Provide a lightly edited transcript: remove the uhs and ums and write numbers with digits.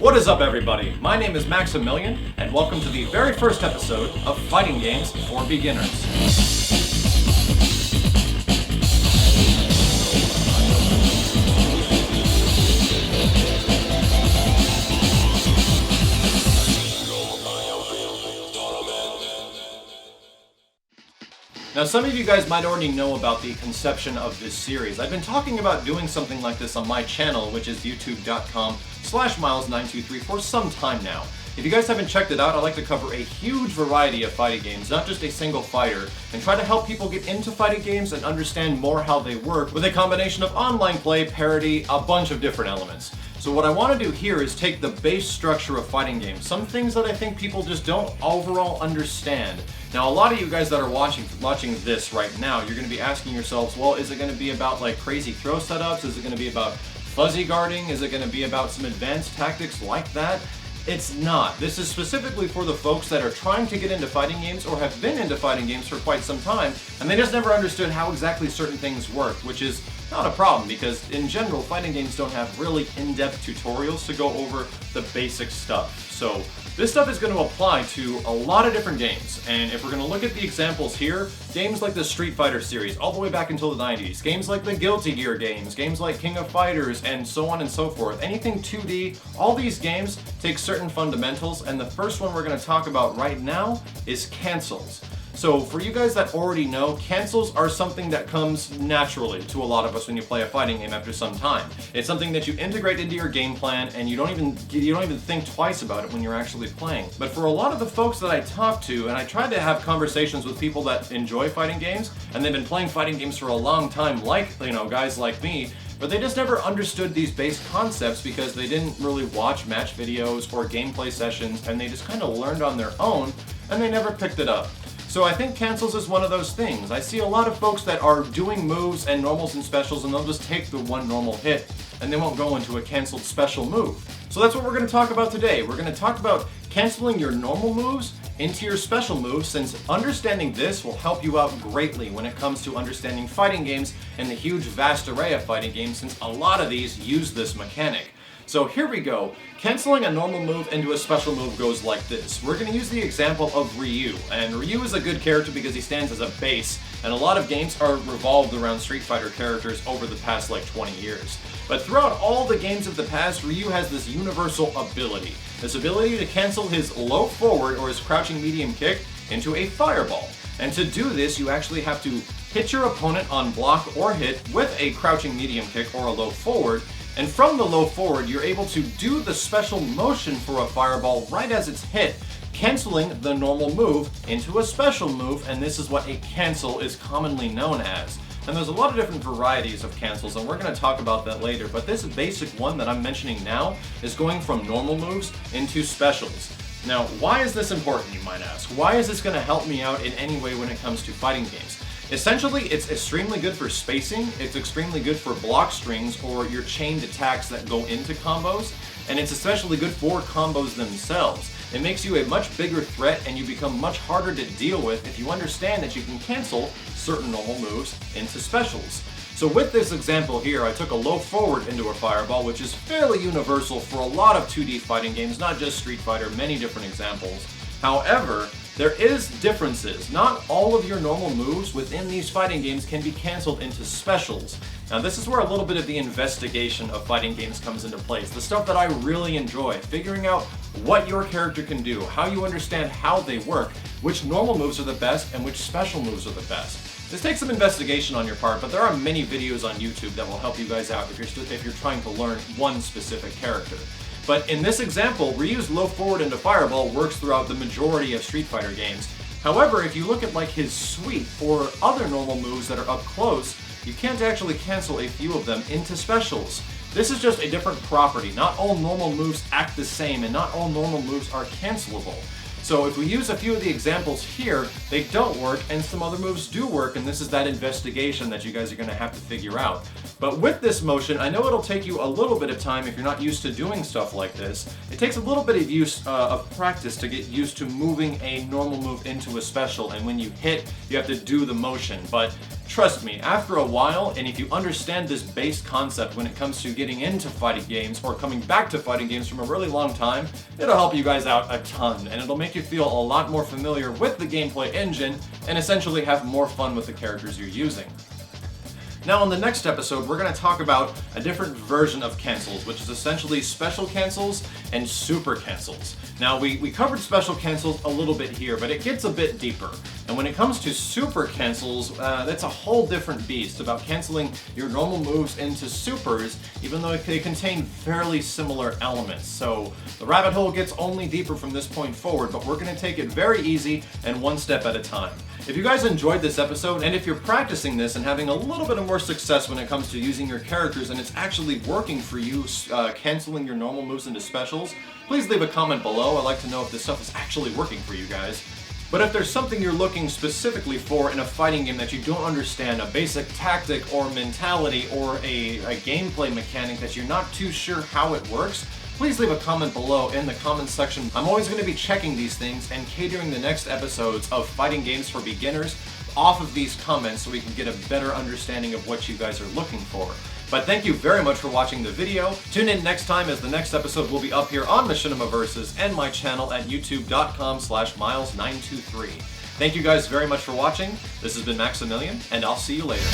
What is up, everybody? My name is Maximilian, and welcome to the very first episode of Fighting Games for Beginners. Now, some of you guys might already know about the conception of this series. I've been talking about doing something like this on my channel, which is youtube.com/miles923 for some time now. If you guys haven't checked it out, I like to cover a huge variety of fighting games, not just a single fighter, and try to help people get into fighting games and understand more how they work with a combination of online play, parody, a bunch of different elements. So what I want to do here is take the base structure of fighting games, some things that I think people just don't overall understand. Now, a lot of you guys that are watching this right now, you're going to be asking yourselves, well, is it going to be about like crazy throw setups? Is it going to be about fuzzy guarding? Is it going to be about some advanced tactics like that? It's not. This is specifically for the folks that are trying to get into fighting games or have been into fighting games for quite some time, and they just never understood how exactly certain things work, which is not a problem because in general, fighting games don't have really in-depth tutorials to go over the basic stuff. So this stuff is going to apply to a lot of different games, and if we're going to look at the examples here, games like the Street Fighter series all the way back until the 90s, games like the Guilty Gear games, games like King of Fighters, and so on and so forth, anything 2D, all these games take certain fundamentals, and the first one we're going to talk about right now is cancels. So for you guys that already know, cancels are something that comes naturally to a lot of us when you play a fighting game after some time. It's something that you integrate into your game plan and you don't even think twice about it when you're actually playing. But for a lot of the folks that I talk to, and I try to have conversations with people that enjoy fighting games, and they've been playing fighting games for a long time, like, guys like me, but they just never understood these base concepts because they didn't really watch match videos or gameplay sessions, and they just kind of learned on their own, and they never picked it up. So I think cancels is one of those things. I see a lot of folks that are doing moves and normals and specials, and they'll just take the one normal hit and they won't go into a canceled special move. So that's what we're going to talk about today. We're going to talk about canceling your normal moves into your special moves, since understanding this will help you out greatly when it comes to understanding fighting games and the huge vast array of fighting games, since a lot of these use this mechanic. So here we go. Canceling a normal move into a special move goes like this. We're going to use the example of Ryu, and Ryu is a good character because he stands as a base, and a lot of games are revolved around Street Fighter characters over the past like 20 years. But throughout all the games of the past, Ryu has this universal ability. This ability to cancel his low forward or his crouching medium kick into a fireball. And to do this, you actually have to hit your opponent on block or hit with a crouching medium kick or a low forward, and from the low forward, you're able to do the special motion for a fireball right as it's hit, canceling the normal move into a special move, and this is what a cancel is commonly known as. And there's a lot of different varieties of cancels, and we're going to talk about that later, but this basic one that I'm mentioning now is going from normal moves into specials. Now, why is this important, you might ask? Why is this going to help me out in any way when it comes to fighting games? Essentially, it's extremely good for spacing, it's extremely good for block strings or your chained attacks that go into combos, and it's especially good for combos themselves. It makes you a much bigger threat and you become much harder to deal with if you understand that you can cancel certain normal moves into specials. So with this example here, I took a low forward into a fireball, which is fairly universal for a lot of 2D fighting games, not just Street Fighter, many different examples. However, there is differences. Not all of your normal moves within these fighting games can be canceled into specials. Now this is where a little bit of the investigation of fighting games comes into place. The stuff that I really enjoy, figuring out what your character can do, how you understand how they work, which normal moves are the best, and which special moves are the best. This takes some investigation on your part, but there are many videos on YouTube that will help you guys out if you're trying to learn one specific character. But in this example, Ryu's low forward into fireball works throughout the majority of Street Fighter games. However, if you look at like his sweep or other normal moves that are up close, you can't actually cancel a few of them into specials. This is just a different property. Not all normal moves act the same, and not all normal moves are cancelable. So if we use a few of the examples here, they don't work, and some other moves do work, and this is that investigation that you guys are going to have to figure out. But with this motion, I know it'll take you a little bit of time if you're not used to doing stuff like this. It takes a little bit of practice to get used to moving a normal move into a special, and when you hit, you have to do the motion. But trust me, after a while, and if you understand this base concept when it comes to getting into fighting games or coming back to fighting games from a really long time, it'll help you guys out a ton, and it'll make you feel a lot more familiar with the gameplay engine and essentially have more fun with the characters you're using. Now, in the next episode, we're going to talk about a different version of cancels, which is essentially special cancels and super cancels. Now, we covered special cancels a little bit here, but it gets a bit deeper. And when it comes to super cancels, that's a whole different beast about canceling your normal moves into supers, even though they contain fairly similar elements. So the rabbit hole gets only deeper from this point forward, but we're going to take it very easy and one step at a time. If you guys enjoyed this episode, and if you're practicing this and having a little bit of more success when it comes to using your characters and it's actually working for you, canceling your normal moves into specials, please leave a comment below. I'd like to know if this stuff is actually working for you guys. But if there's something you're looking specifically for in a fighting game that you don't understand, a basic tactic or mentality or a gameplay mechanic that you're not too sure how it works, please leave a comment below in the comments section. I'm always going to be checking these things and catering the next episodes of fighting games for beginners off of these comments so we can get a better understanding of what you guys are looking for. But thank you very much for watching the video. Tune in next time as the next episode will be up here on Machinima Versus and my channel at youtube.com/Miles923. Thank you guys very much for watching. This has been Maximilian, and I'll see you later.